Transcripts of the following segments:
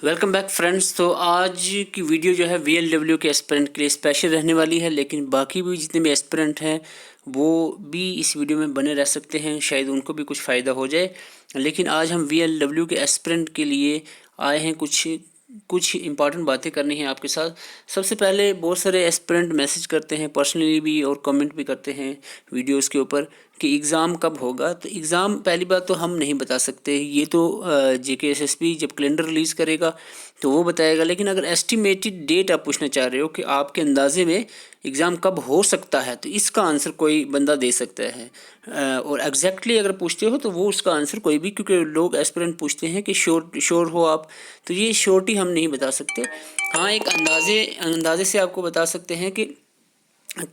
Welcome back friends. तो आज की वीडियो जो है VLW के एस्पिरेंट के लिए स्पेशल रहने वाली है, लेकिन बाकी भी जितने भी एस्पिरेंट हैं वो भी इस वीडियो में बने रह सकते हैं, शायद उनको भी कुछ फ़ायदा हो जाए। लेकिन आज हम VLW के एस्पिरेंट के लिए आए हैं, कुछ इंपॉर्टेंट बातें करनी है आपके साथ। सबसे पहले बहुत सारे एस्पिरेंट मैसेज करते हैं पर्सनली भी और कमेंट भी करते हैं वीडियोस के ऊपर कि एग्ज़ाम कब होगा। तो एग्ज़ाम पहली बात तो हम नहीं बता सकते, ये तो JKSSB जब कैलेंडर रिलीज़ करेगा तो वो बताएगा। लेकिन अगर एस्टिमेटेड डेट आप पूछना चाह रहे हो कि आपके अंदाजे में एग्ज़ाम कब हो सकता है, तो इसका आंसर कोई बंदा दे सकता है। और एग्जैक्टली अगर पूछते हो तो वो उसका आंसर कोई भी, क्योंकि लोग एस्पिरेंट पूछते हैं कि श्योर हो आप, तो ये श्योरिटी हम नहीं बता सकते। हाँ, एक अंदाजे से आपको बता सकते हैं कि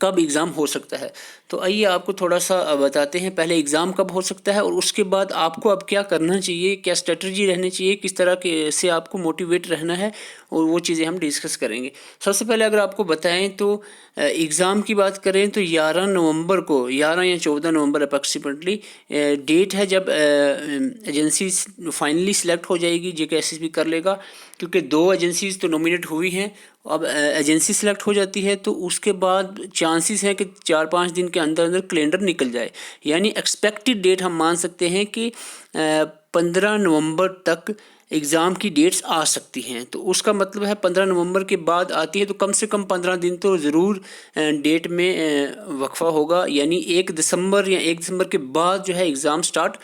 कब एग्ज़ाम हो सकता है। तो आइए आपको थोड़ा सा बताते हैं पहले एग्ज़ाम कब हो सकता है, और उसके बाद आपको अब क्या करना चाहिए, क्या स्ट्रेटजी रहनी चाहिए, किस तरह के से आपको मोटिवेट रहना है, और वो चीज़ें हम डिस्कस करेंगे। सबसे पहले अगर आपको बताएं तो एग्ज़ाम की बात करें तो 11 नवंबर को, 11 या 14 नवंबर अप्रॉक्सीमेटली डेट है जब एजेंसी फाइनली सिलेक्ट हो जाएगी, JKSSB कर लेगा, क्योंकि 2 एजेंसीज तो नॉमिनेट हुई हैं। अब एजेंसी सिलेक्ट हो जाती है तो उसके बाद चांसेस हैं कि 4-5 दिन के अंदर अंदर कैलेंडर निकल जाए। यानी एक्सपेक्टेड डेट हम मान सकते हैं कि 15 नवंबर तक एग्ज़ाम की डेट्स आ सकती हैं। तो उसका मतलब है 15 नवंबर के बाद आती है तो कम से कम 15 दिन तो ज़रूर डेट में वक्फा होगा। यानी 1 दिसंबर या 1 दिसंबर के बाद जो है एग्ज़ाम स्टार्ट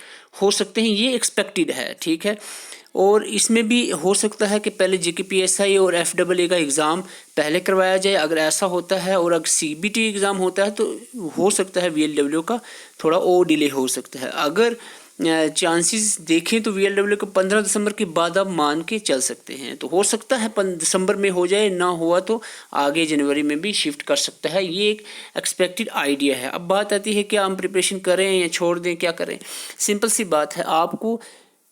हो सकते हैं, ये एक्सपेक्टेड है। ठीक है, और इसमें भी हो सकता है कि पहले JKPSI और FAA का एग्ज़ाम पहले करवाया जाए, अगर ऐसा होता है। और अगर CBT एग्ज़ाम होता है तो हो सकता है VLW का थोड़ा और डिले हो सकता है। अगर चांसेस देखें तो VLW को 15 दिसंबर के बाद आप मान के चल सकते हैं। तो हो सकता है 15 दिसंबर में हो जाए, ना हुआ तो आगे जनवरी में भी शिफ्ट कर सकता है। ये एक एक्सपेक्टेड आइडिया है। अब बात आती है क्या हम प्रिपरेशन करें या छोड़ दें, क्या करें। सिंपल सी बात है, आपको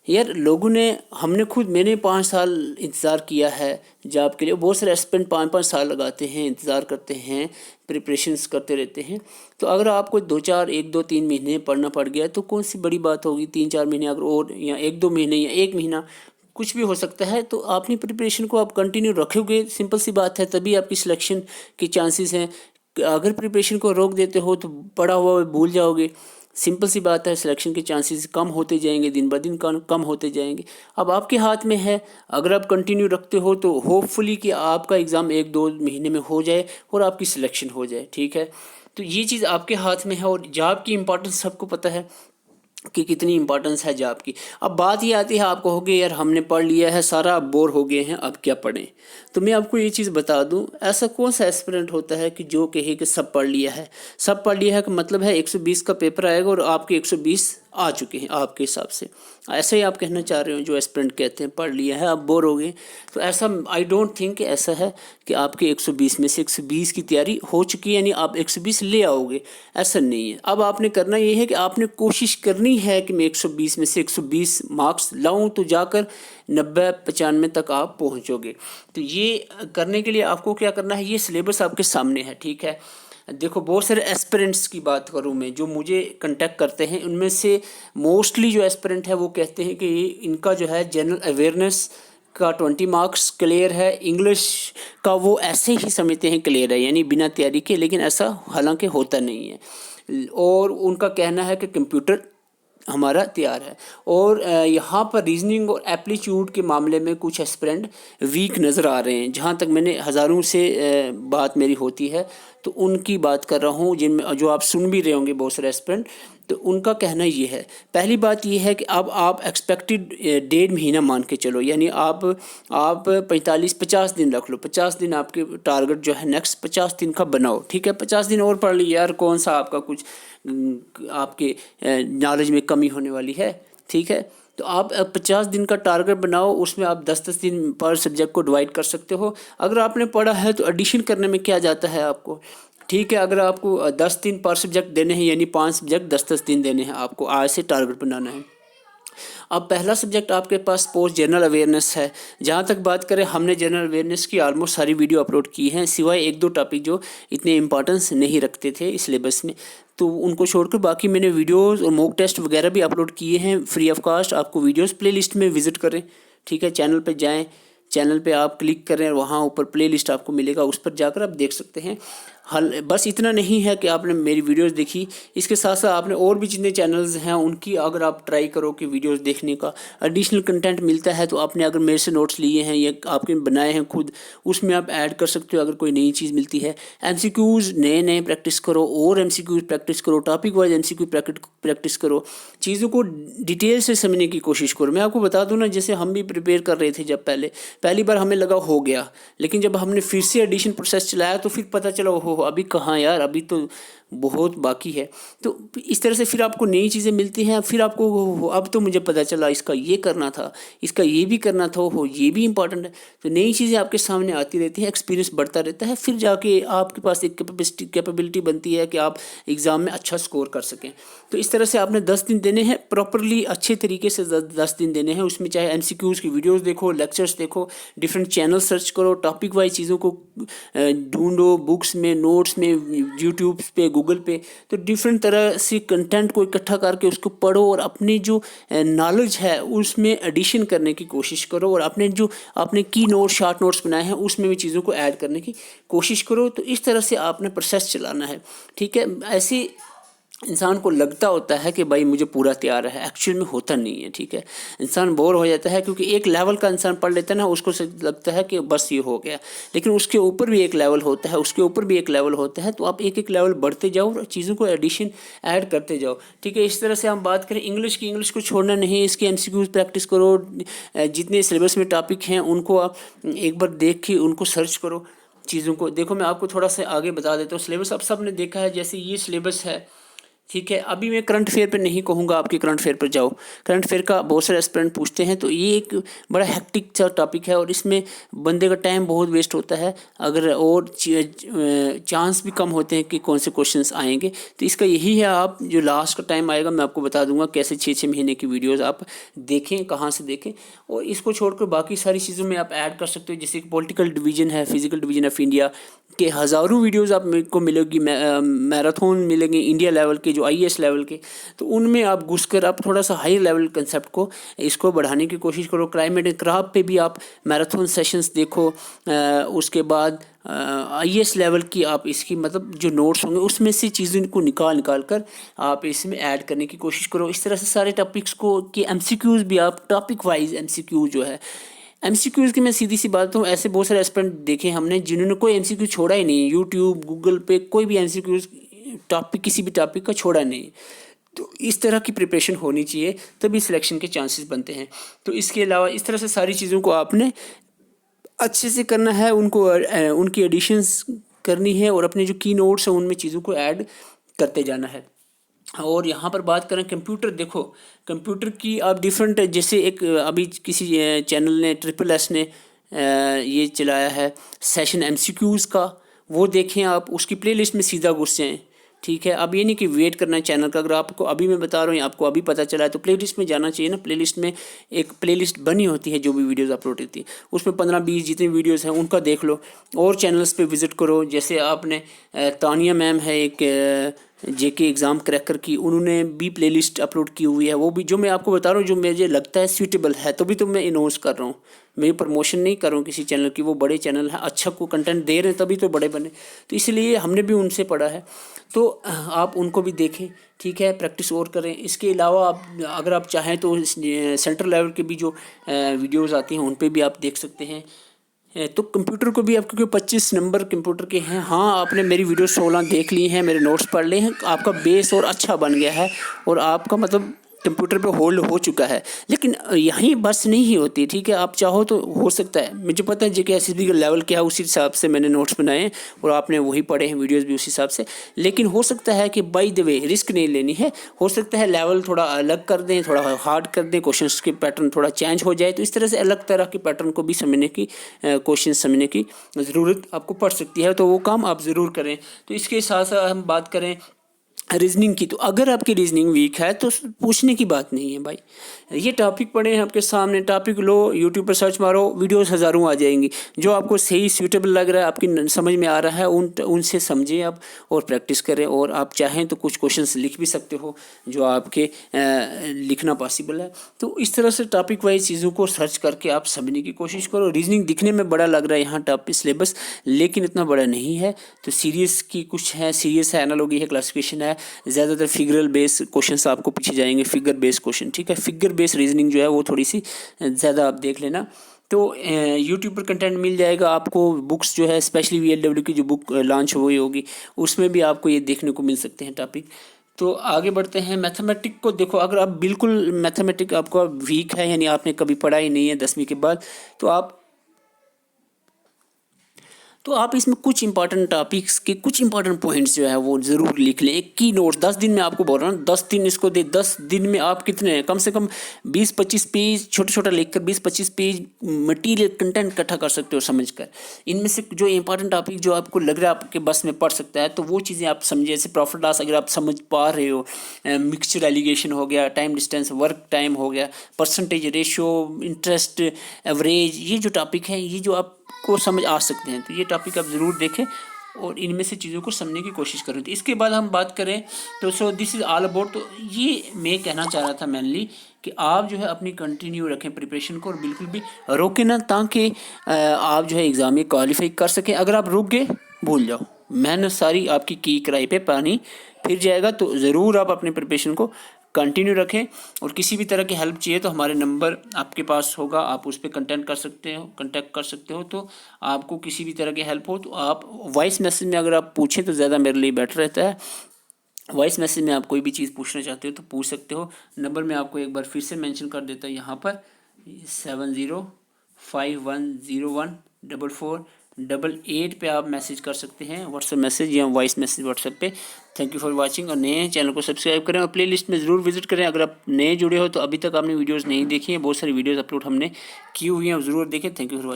यार मैंने 5 साल इंतज़ार किया है जॉब के लिए। बहुत सारे एस्पिरेंट 5-5 साल लगाते हैं, इंतज़ार करते हैं, प्रिपरेशंस करते रहते हैं। तो अगर आपको 1-2-3 महीने पढ़ना पड़ गया तो कौन सी बड़ी बात होगी। 3-4 महीने अगर और, या 1-2 महीने या 1 महीना, कुछ भी हो सकता है। तो अपनी प्रिपरेशन को आप कंटिन्यू रखोगे, सिंपल सी बात है, तभी आपकी सिलेक्शन के चांसेस हैं। अगर प्रिपरेशन को रोक देते हो तो पढ़ा हुआ भूल जाओगे, सिंपल सी बात है, सिलेक्शन के चांसेस कम होते जाएंगे, दिन ब दिन कम होते जाएंगे। अब आपके हाथ में है, अगर आप कंटिन्यू रखते हो तो होपफुली कि आपका एग्ज़ाम 1-2 महीने में हो जाए और आपकी सिलेक्शन हो जाए। ठीक है, तो ये चीज़ आपके हाथ में है। और जॉब की इम्पोर्टेंस सबको पता है कि कितनी इंपॉर्टेंस है जॉब की। अब बात ये आती है, आप कहोगे यार हमने पढ़ लिया है सारा, अब बोर हो गए हैं, अब क्या पढ़ें। तो मैं आपको ये चीज़ बता दूं, ऐसा कौन सा एस्पिरेंट होता है कि जो कहे कि सब पढ़ लिया है। सब पढ़ लिया है का मतलब है 120 का पेपर आएगा और आपके 120 आ चुके हैं आपके हिसाब से। ऐसा ही आप कहना चाह रहे हो, जो एस्पिरेंट कहते हैं पढ़ लिया है अब बोर हो गए। तो ऐसा आई डोंट थिंक ऐसा है कि आपके 120 में से 120 की तैयारी हो चुकी है, यानी आप 120 ले आओगे, ऐसा नहीं है। अब आपने करना ये है कि आपने कोशिश करनी है कि मैं 120 में से 120 मार्क्स लाऊं, तो जाकर 90-95 तक आप पहुंचोगे। तो ये करने के लिए आपको क्या करना है, ये सिलेबस आपके सामने है। ठीक है, देखो बहुत सारे एस्पिरेंट्स की बात करूं मैं, जो मुझे कांटेक्ट करते हैं, उनमें से मोस्टली जो एस्पिरेंट है वो कहते हैं कि इनका जो है जनरल अवेयरनेस का 20 मार्क्स क्लियर है, इंग्लिश का वो ऐसे ही समझते हैं क्लियर है, यानी बिना तैयारी के। लेकिन ऐसा हालांकि होता नहीं है। और उनका कहना है कि कंप्यूटर हमारा तैयार है। और यहाँ पर रीजनिंग और एप्लीट्यूड के मामले में कुछ एस्पिरेंट वीक नज़र आ रहे हैं। जहाँ तक मैंने हज़ारों से बात मेरी होती है, तो उनकी बात कर रहा हूँ, जिनमें जो आप सुन भी रहे होंगे बहुत सारे एस्पिरेंट। तो उनका कहना ये है, पहली बात ये है कि अब आप एक्सपेक्टेड 1.5 महीना मान के चलो, यानी आप 45-50 दिन रख लो। 50 दिन आपके टारगेट जो है नेक्स्ट 50 दिन का बनाओ। ठीक है, 50 दिन और पढ़ ली यार, कौन सा आपका कुछ आपके नॉलेज में कमी होने वाली है। ठीक है, तो आप 50 दिन का टारगेट बनाओ, उसमें आप 10-10 दिन पर सब्जेक्ट को डिवाइड कर सकते हो। अगर आपने पढ़ा है तो एडिशन करने में क्या जाता है आपको। ठीक है, अगर आपको 10 दिन पर सब्जेक्ट देने हैं, यानी 5 सब्जेक्ट 10-10 दिन देने हैं, आपको आज से टारगेट बनाना है। अब पहला सब्जेक्ट आपके पास पोस्ट जनरल अवेयरनेस है। जहाँ तक बात करें, हमने जनरल अवेयरनेस की ऑलमोस्ट सारी वीडियो अपलोड की हैं, सिवाय 1-2 टॉपिक जो इतने इंपॉर्टेंस नहीं रखते थे इस सिलेबस में, तो उनको छोड़कर बाकी मैंने वीडियोस और मॉक टेस्ट वगैरह भी अपलोड किए हैं फ्री ऑफ कास्ट। आपको वीडियोस प्लेलिस्ट में विजिट करें। ठीक है, चैनल पर जाएँ, चैनल पे आप क्लिक करें, वहाँ ऊपर प्लेलिस्ट आपको मिलेगा, उस पर जाकर आप देख सकते हैं। बस इतना नहीं है कि आपने मेरी वीडियोस देखी, इसके साथ साथ आपने और भी जितने चैनल्स हैं उनकी अगर आप ट्राई करो कि वीडियोस देखने का एडिशनल कंटेंट मिलता है, तो आपने अगर मेरे से नोट्स लिए हैं या आपके बनाए हैं खुद, उसमें आप ऐड कर सकते हो अगर कोई नई चीज़ मिलती है। एमसीक्यूज़ नए प्रैक्टिस करो, और एमसीक्यूज़ प्रैक्टिस करो, टॉपिक वाइज एमसीक्यू प्रैक्टिस करो, चीज़ों को डिटेल से समझने की कोशिश करो। मैं आपको बता दूं ना, जैसे हम भी प्रिपेयर कर रहे थे, जब पहली बार हमें लगा हो गया, लेकिन जब हमने फिर से एडिशन प्रोसेस चलाया तो फिर पता चला हो अभी कहाँ यार, अभी तो बहुत बाकी है। तो इस तरह से फिर आपको नई चीज़ें मिलती हैं, फिर आपको अब तो मुझे पता चला इसका ये करना था, इसका ये भी करना था, हो ये भी इम्पॉर्टेंट है। तो नई चीज़ें आपके सामने आती रहती हैं, एक्सपीरियंस बढ़ता रहता है, फिर जाके आपके पास एक कैपेबिलिटी बनती है कि आप एग्ज़ाम में अच्छा स्कोर कर सकें। तो इस तरह से आपने 10 दिन देने हैं, प्रॉपरली अच्छे तरीके से 10 दिन देने हैं। उसमें चाहे एमसीक्यूज़ की वीडियोज़ देखो, लेक्चर्स देखो, डिफरेंट चैनल सर्च करो, टॉपिक वाइज चीज़ों को ढूंढो, बुक्स में, नोट्स में, यूट्यूब पे, गूगल पे, तो डिफरेंट तरह से कंटेंट को इकट्ठा करके उसको पढ़ो और अपनी जो नॉलेज है उसमें एडिशन करने की कोशिश करो, और अपने जो आपने की नोट्स, शॉर्ट नोट्स बनाए हैं उसमें भी चीज़ों को ऐड करने की कोशिश करो। तो इस तरह से आपने प्रोसेस चलाना है, ठीक है। ऐसे इंसान को लगता होता है कि भाई मुझे पूरा तैयार है, एक्चुअल में होता नहीं है, ठीक है। इंसान बोर हो जाता है, क्योंकि एक लेवल का इंसान पढ़ लेता है ना, उसको लगता है कि बस ये हो गया, लेकिन उसके ऊपर भी एक लेवल होता है, उसके ऊपर भी एक लेवल होता है। तो आप एक एक लेवल बढ़ते जाओ और चीज़ों को एडिशन ऐड करते जाओ, ठीक है। इस तरह से हम बात करें इंग्लिश की, इंग्लिश को छोड़ना नहीं, इसके एमसीक्यूज प्रैक्टिस करो, जितने सिलेबस में टॉपिक हैं उनको आप एक बार देख के उनको सर्च करो, चीज़ों को देखो। मैं आपको थोड़ा सा आगे बता देता हूँ। सिलेबस आप सब ने देखा है, जैसे ये सिलेबस है, ठीक है। अभी मैं करंट अफेयर पे नहीं कहूँगा आपके करंट अफेयर पर जाओ, करंट अफेयर का बहुत सारे एस्पिरेंट पूछते हैं, तो ये एक बड़ा हेक्टिक सा टॉपिक है और इसमें बंदे का टाइम बहुत वेस्ट होता है, अगर और चांस भी कम होते हैं कि कौन से क्वेश्चंस आएंगे। तो इसका यही है, आप जो लास्ट का टाइम आएगा मैं आपको बता दूंगा कैसे 6-6 महीने की वीडियोस आप देखें, कहाँ से देखें, और इसको छोड़कर बाकी सारी चीज़ों में आप ऐड कर सकते हो। जैसे पॉलिटिकल डिवीजन है, फिजिकल डिवीजन ऑफ इंडिया के हज़ारों वीडियोज़ आप को मिलेगी, मैराथन मिलेंगे इंडिया लेवल के, जो आईएएस लेवल के, तो उनमें आप घुसकर आप थोड़ा सा हाई लेवल कंसेप्ट को इसको बढ़ाने की कोशिश करो। क्लाइमेट एंड क्राफ्ट पे भी आप मैराथन सेशंस देखो, उसके बाद आईएएस लेवल की आप इसकी मतलब जो नोट्स होंगे उसमें से चीज़ों को निकाल कर आप इसमें ऐड करने की कोशिश करो। इस तरह से सारे टॉपिक्स को कि एमसीक्यूज़ भी आप टॉपिक वाइज एमसीक्यू जो है, एमसीक्यूज़ की मैं सीधी सी बात हूँ, ऐसे बहुत सारे एस्पिरेंट देखे हमने जिन्होंने कोई एमसीक्यू छोड़ा ही नहीं, यूट्यूब गूगल पे कोई भी एमसीक्यूज़ टॉपिक किसी भी टॉपिक का छोड़ा नहीं। तो इस तरह की प्रिपरेशन होनी चाहिए, तभी सिलेक्शन के चांसेस बनते हैं। तो इसके अलावा इस तरह से सारी चीज़ों को आपने अच्छे से करना है, उनको उनकी एडिशंस करनी है और अपने जो की नोट्स हैं उनमें चीज़ों को ऐड करते जाना है। और यहाँ पर बात करें कंप्यूटर, देखो कंप्यूटर की आप डिफरेंट, जैसे एक अभी किसी चैनल ने SSS ने ये चलाया है सेशन एमसीक्यूज़ का, वो देखें आप, उसकी प्लेलिस्ट में सीधा घुस जाएँ, ठीक है। अब ये नहीं कि वेट करना है चैनल का, अगर आपको अभी मैं बता रहा हूँ आपको अभी पता चला है तो प्लेलिस्ट में जाना चाहिए ना। प्लेलिस्ट में एक प्लेलिस्ट बनी होती है जो भी वीडियोस अपलोड होती है, उसमें 15-20 जितनी वीडियोस हैं उनका देख लो, और चैनल्स पे विज़िट करो। जैसे आपने तानिया मैम है एक जेके एग्ज़ाम क्रैकर की, उन्होंने भी प्लेलिस्ट अपलोड की हुई है, वो भी जो मैं आपको बता रहा हूँ जो मुझे लगता है सूटेबल है, तभी तो मैं इनोस कर रहा हूँ, मैं प्रमोशन नहीं कर रहा हूँ किसी चैनल की, वो बड़े चैनल है, अच्छा को कंटेंट दे रहे हैं तभी तो बड़े बने, तो इसलिए हमने भी उनसे पढ़ा है, तो आप उनको भी देखें, ठीक है, प्रैक्टिस और करें। इसके अलावा आप अगर आप चाहें तो सेंट्रल लेवल के भी जो वीडियोज़ आती हैं उन पर भी आप देख सकते हैं। तो कंप्यूटर को भी आप, क्योंकि 25 नंबर कंप्यूटर के हैं, हाँ आपने मेरी वीडियो 16 देख ली हैं, मेरे नोट्स पढ़ लिए हैं, आपका बेस और अच्छा बन गया है और आपका मतलब कंप्यूटर पे होल्ड हो चुका है। लेकिन यहीं बस नहीं होती, ठीक है, आप चाहो तो हो सकता है, मुझे पता है जेके एसएसबी का लेवल क्या है, उसी हिसाब से मैंने नोट्स बनाए हैं और आपने वही पढ़े हैं, वीडियोस भी उसी हिसाब से। लेकिन हो सकता है कि बाय द वे रिस्क नहीं लेनी है, हो सकता है लेवल थोड़ा अलग कर दें, थोड़ा हार्ड कर दें, क्वेश्चंस के पैटर्न थोड़ा चेंज हो जाए, तो इस तरह से अलग तरह के पैटर्न को भी समझने की, क्वेश्चन समझने की ज़रूरत आपको पड़ सकती है, तो वो काम आप ज़रूर करें। तो इसके साथ साथ हम बात करें रीजनिंग की। तो अगर आपकी रीजनिंग वीक है तो पूछने की बात नहीं है भाई। ये टॉपिक पड़े हैं आपके सामने, टॉपिक लो, यूट्यूब पर सर्च मारो, वीडियोस हज़ारों आ जाएंगी। जो आपको सही सूटेबल लग रहा है, आपकी समझ में आ रहा है, उनसे समझें आप और प्रैक्टिस करें। और आप चाहें तो कुछ क्वेश्चंस लिख भी सकते हो जो आपके लिखना पॉसिबल है। तो इस तरह से टॉपिक वाइज चीज़ों को सर्च करके आप समझने की कोशिश करो। रीजनिंग दिखने में बड़ा लग रहा है यहाँ टॉपिक सिलेबस, लेकिन इतना बड़ा नहीं है। तो सीरियस की कुछ है, सीरियस है, एनालॉजी है, क्लासिफिकेशन है। ज़्यादातर फिगरल बेस क्वेश्चन आपको पीछे जाएंगे, फिगर बेस क्वेश्चन, ठीक है। फिगर बेस रीजनिंग जो है वो थोड़ी सी ज़्यादा आप देख लेना। तो यूट्यूब पर कंटेंट मिल जाएगा आपको। बुक्स जो है स्पेशली VLW की जो बुक लॉन्च हुई होगी उसमें भी आपको ये देखने को मिल सकते हैं टॉपिक। तो आगे बढ़ते हैं। मैथमेटिक को देखो, अगर आप बिल्कुल मैथमेटिक आपका वीक है, यानी आपने कभी पढ़ा ही नहीं है 10वीं के बाद, तो आप इसमें कुछ इंपॉर्टेंट टॉपिक्स के कुछ इंपॉर्टेंट पॉइंट्स जो है वो ज़रूर लिख लें। एक की नोट 10 दिन में, आपको बोल रहा हूँ 10 दिन इसको दे। 10 दिन में आप कितने कम से कम 20-25 पेज छोटा छोटा लिखकर 20-25 पेज मटीरियल कंटेंट इकट्ठा कर सकते हो समझकर। इनमें से जो इंपॉर्टेंट टॉपिक जो आपको लग रहा है आपके बस में पढ़ सकता है, तो वो चीज़ें आप समझे। जैसे प्रॉफिट लॉस अगर आप समझ पा रहे हो, मिक्सचर एलिगेशन हो गया, टाइम डिस्टेंस, वर्क टाइम हो गया, परसेंटेज रेशो, इंटरेस्ट, एवरेज, ये जो टॉपिक है ये जो आप को समझ आ सकते हैं, तो ये टॉपिक आप ज़रूर देखें और इनमें से चीज़ों को समझने की कोशिश करें। तो इसके बाद हम बात करें तो so this is all about. तो ये मैं कहना चाह रहा था मेनली कि आप जो है अपनी कंटिन्यू रखें प्रिपरेशन को और बिल्कुल भी रोकें ना, ताकि आप जो है एग्ज़ाम में क्वालिफाई कर सकें। अगर आप रुक गए, भूल जाओ, मेहनत सारी आपकी की किराए पे पानी फिर जाएगा। तो ज़रूर आप अपने प्रिपरेशन को कंटिन्यू रखें। और किसी भी तरह की हेल्प चाहिए तो हमारे नंबर आपके पास होगा, आप उस पर कांटेक्ट कर सकते हो। तो आपको किसी भी तरह की हेल्प हो तो आप वॉइस मैसेज में अगर आप पूछें तो ज़्यादा मेरे लिए बेटर रहता है। वॉइस मैसेज में आप कोई भी चीज़ पूछना चाहते हो तो पूछ सकते हो। नंबर मैं आपको एक बार फिर से मेंशन कर देता हूँ यहाँ पर, 7051014488 पे आप मैसेज कर सकते हैं, व्हाट्सएप मैसेज या वॉइस मैसेज व्हाट्सएप पे। Thank you for watching. और नए चैनल को सब्सक्राइब करें और प्लेलिस्ट में ज़रूर विजिट करें। अगर आप नए जुड़े हो तो अभी तक आपने वीडियोस नहीं देखी हैं, बहुत सारी वीडियोस अपलोड हमने की हुई हैं, ज़रूर देखें। Thank you for watching.